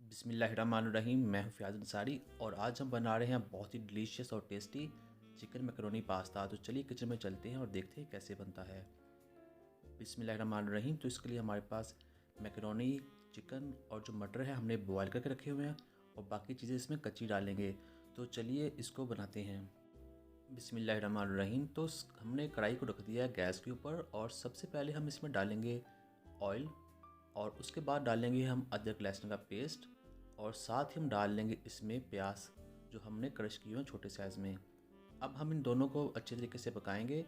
बिस्मिल्लाहिर्रहमानिर्रहीम। मैं हूं फ़ियाज़ अंसारी और आज हम बना रहे हैं बहुत ही डिलीशियस और टेस्टी चिकन मैकरोनी पास्ता। तो चलिए किचन में चलते हैं और देखते हैं कैसे बनता है। बिस्मिल्लाहिर्रहमानिर्रहीम। तो इसके लिए हमारे पास मैकरोनी, चिकन और जो मटर है हमने बॉयल करके रखे हुए हैं और बाकी चीज़ें इसमें कच्ची डालेंगे। तो चलिए इसको बनाते हैं। बिस्मिल्लाहिर्रहमानिर्रहीम। तो हमने कढ़ाई को रख दिया है गैस के ऊपर और सबसे पहले हम इसमें डालेंगे ऑयल और उसके बाद डालेंगे हम अदरक लहसुन का पेस्ट और साथ ही हम डाल लेंगे इसमें प्याज जो हमने क्रश किए हैं छोटे साइज़ में। अब हम इन दोनों को अच्छे तरीके से पकाएंगे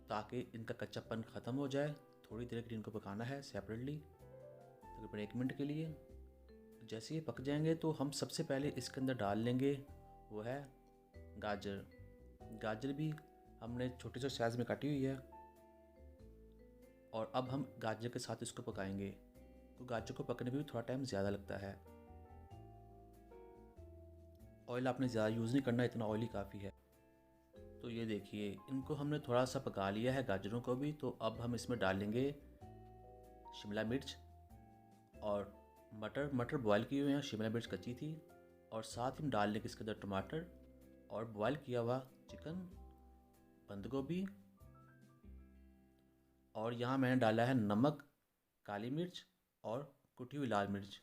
ताकि इनका कच्चापन ख़त्म हो जाए। थोड़ी देर के लिए इनको पकाना है सेपरेटली, तकरीबन 1 मिनट के लिए। जैसे ये पक जाएंगे तो हम सबसे पहले इसके अंदर डाल लेंगे वो है गाजर। गाजर भी हमने छोटे से साइज़ में काटी हुई है और अब हम गाजर के साथ इसको पकाएंगे। तो गाजर को पकने में भी थोड़ा टाइम ज़्यादा लगता है। ऑयल आपने ज़्यादा यूज़ नहीं करना, इतना ऑयल ही काफ़ी है। तो ये देखिए इनको हमने थोड़ा सा पका लिया है गाजरों को भी। तो अब हम इसमें डालेंगे शिमला मिर्च और मटर बॉयल किए हुए हैं, शिमला मिर्च कच्ची थी। और साथ ही हम डाल लेंगे इसके अंदर टमाटर और बॉयल किया हुआ चिकन, बंद गोभी और यहाँ मैंने डाला है नमक, काली मिर्च और कुटी हुई लाल मिर्च।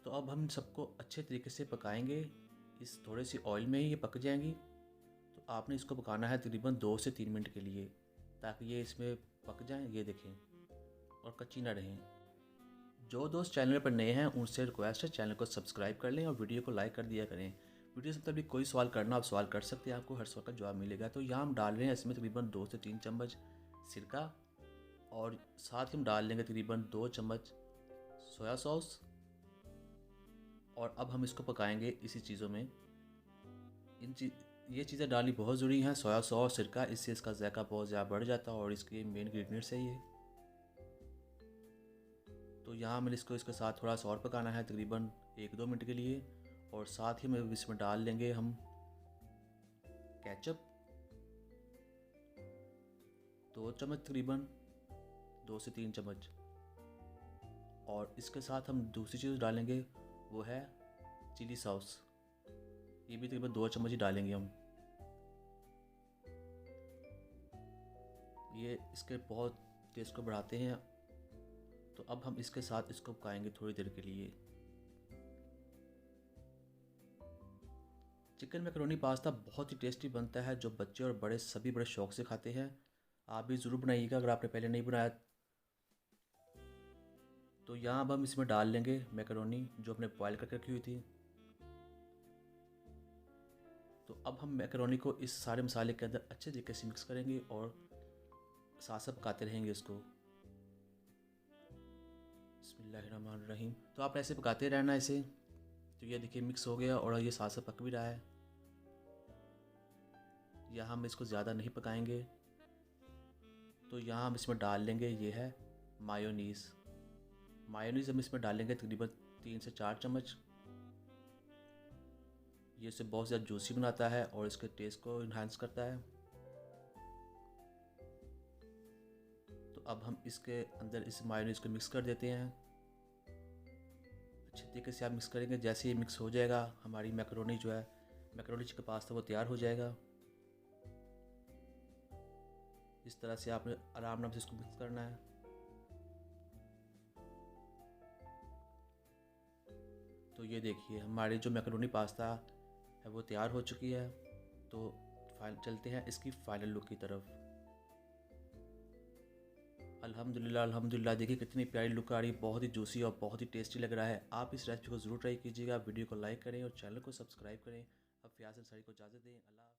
तो अब हम सबको अच्छे तरीके से पकाएंगे। इस थोड़े सी ऑयल में ही ये पक जाएंगी। तो आपने इसको पकाना है तकरीबन 2 से 3 मिनट के लिए ताकि ये इसमें पक जाएं। ये देखें और कच्ची ना रहें। जो दोस्त चैनल पर नए हैं उनसे रिक्वेस्ट है चैनल को सब्सक्राइब कर लें और वीडियो को लाइक कर दिया करें। वीडियो से मतलब कोई सवाल करना आप सवाल कर सकते हैं, आपको हर सवाल का जवाब मिलेगा। तो यहाँ हम डाल रहे हैं इसमें तकरीबन 2 से 3 चम्मच सिरका और साथ ही हम डाल लेंगे तकरीबन 2 चम्मच सोया सॉस। और अब हम इसको पकाएंगे इसी चीज़ों में। ये चीज़ें डालनी बहुत ज़रूरी हैं, सोया सॉस, सिरका, इससे इसका जायका बहुत ज़्यादा बढ़ जाता है और इसके मेन इंग्रेडिएंट्स है ये। तो यहाँ मैंने इसको इसके साथ थोड़ा सा और पकाना है तकरीबन 1-2 मिनट के लिए। और साथ ही में इसमें डाल लेंगे हम केचप 2 चम्मच, तकरीबन 2 से 3 चम्मच। और इसके साथ हम दूसरी चीज़ डालेंगे वो है चिली सॉस। ये भी तकरीबन 2 चम्मच ही डालेंगे हम। ये इसके बहुत टेस्ट को बढ़ाते हैं। तो अब हम इसके साथ इसको पकाएंगे थोड़ी देर के लिए। चिकन मैकरोनी पास्ता बहुत ही टेस्टी बनता है जो बच्चे और बड़े सभी बड़े शौक से खाते हैं। आप भी ज़रूर बनाइएगा अगर आपने पहले नहीं बनाया। तो यहाँ अब हम इसमें डाल लेंगे मैकरोनी जो हमने बॉयल करके रखी हुई थी। तो अब हम मैकरोनी को इस सारे मसाले के अंदर अच्छे तरीके से मिक्स करेंगे और साथ साथ पकाते रहेंगे इसको। बिस्मिल्लाहिर्रहमानिर्रहीम। तो आप ऐसे पकाते रहना इसे। तो ये देखिए मिक्स हो गया और ये साथ साथ पक भी रहा है। यहाँ हम इसको ज़्यादा नहीं पकाएंगे। तो यहाँ हम इसमें डाल लेंगे ये है मायोनीज़। हम इसमें डालेंगे तकरीबन 3 से 4 चम्मच। ये इसे बहुत ज़्यादा जूसी बनाता है और इसके टेस्ट को इन्हांस करता है। तो अब हम इसके अंदर इस मायोनीज़ को मिक्स कर देते हैं। अच्छे तरीके से आप मिक्स करेंगे। जैसे ये मिक्स हो जाएगा हमारी मैकरोनी जो है, मैकरोनी चिकन पास्ता, वो तैयार हो जाएगा। इस तरह से आपने आराम से इसको मिक्स करना है। तो ये देखिए हमारी जो मैकरोनी पास्ता है वो तैयार हो चुकी है। तो चलते हैं इसकी फाइनल लुक की तरफ। अल्हम्दुलिल्लाह अल्हम्दुलिल्लाह, देखिए कितनी प्यारी लुक आ रही है, बहुत ही जूसी और बहुत ही टेस्टी लग रहा है। आप इस रेसिपी को ज़रूर ट्राई कीजिएगा। वीडियो को लाइक करें और चैनल को सब्सक्राइब करें। अब फ़ियाज़ अंसारी को इजाज़त दें। अल्लाह।